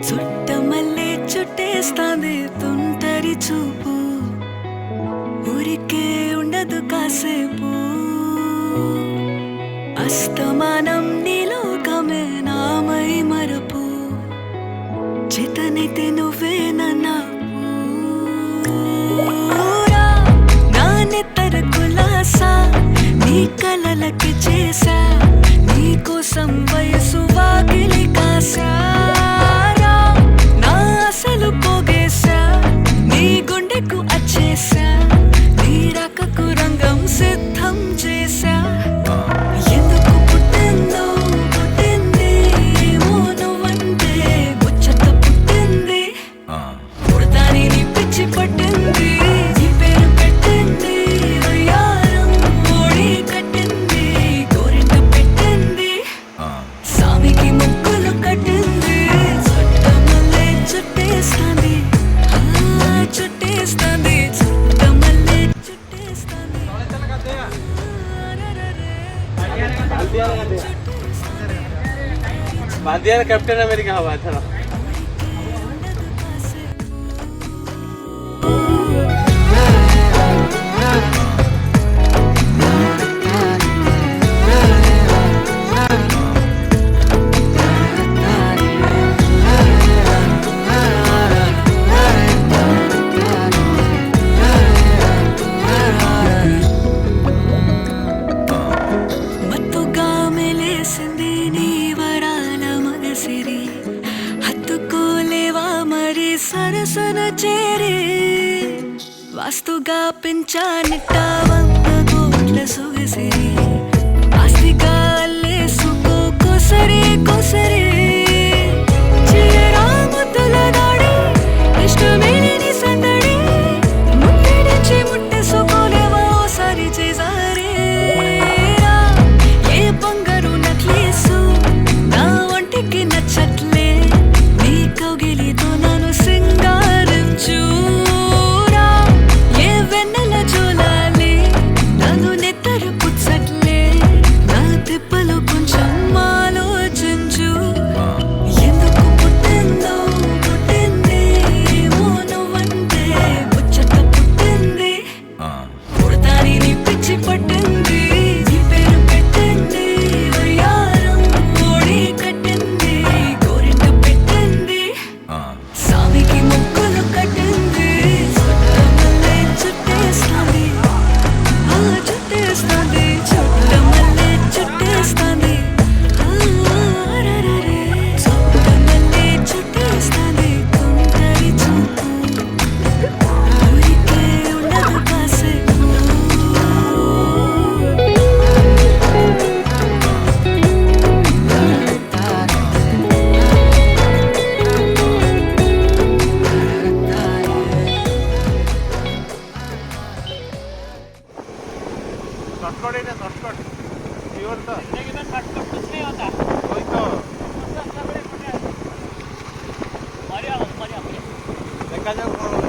చుట్టమల్లే చుట్టేస్తాంది తుంటరి చూపు, ఊరికే ఉండదు కాసేపు. అస్తమానం నీలోకమే నామై మరపు, చేతనైతే నువ్వే నా నెత్తర కులాసా నీ కలలకి చేసా, నీ కోసం వయసు వాకిలి కాసా. నా అసలు పోగేసా, నీ గుండెకు అచ్చేసా, నీ రకకు రంగం సిద్ధం చేసా. ఎందుకు పుట్టిందో పుట్టింది, ఏమో నువ్వంటే ముచ్చట పుట్టింది. పుడతాని నీ పిచ్చి పట్టింది, నీ పేరు పెట్టింది వయ్యారం, ఓడి కట్టింది గోరింట పెట్టింది, సామికి ముక్కులు కట్టింది. చుట్టమల్లే చుట్టేస్తాంది, చుట్టేస్తాంది, చుట్టమల్లే చుట్టేస్తాంది. बादियाना कैप्टन अमेरिका हवा था ना। మత్తుగా మెలేసింది నీ వరాల మగసిరి, హత్తుకోలేవా మరి సరసన చేరి. వాస్తుగా పెంచానిట్ట 100 కోట్ల సొగసిరి, ఆస్తిగా అల్లేసుకో కొసరి కొసరి. చేయరా ముద్దుల దాడి, ఇష్టమేని నీ సందడి, ముట్టడించి ముట్టేసుకోలేవా ఓసారి చేసారే. ఏ బంగారు నక్లీసు నా ఒంటికి నచ్చట్లే, నీ కౌగిలితో నన్ను సింగారించురా. ఏ వెన్నెల జోలాలి నన్ను నెత్తర పుచ్చట్లే, నా తిప్పలు కొంచెం ఆలోచించు. ఎందుకు పుట్టిందో పుట్టింది, ఏమో నువ్వంటే ముచ్చట పుట్టింది. పుడతాని నీ పిచ్చి పట్టింది, నీ పేరు పెట్టింది వయ్యారం, ఓడి కట్టింది గోరింట పెట్టింది, సామికి ముక్కులు కట్టింది. చుట్టమల్లే చుట్టేస్తాంది, చుట్టేస్తాంది, చుట్టమల్లే చుట్టేస్తాంది. చుట్టమల్లే చుట్టేస్తాంది తుంటరి చూపు, ఊరికే ఉండదు కాసేపు. शॉर्टकट है ना, शॉर्टकट प्योर था। जिंदगी में शॉर्टकट कुछ नहीं होता। वही तो बढ़िया बढ़िया देखा जाए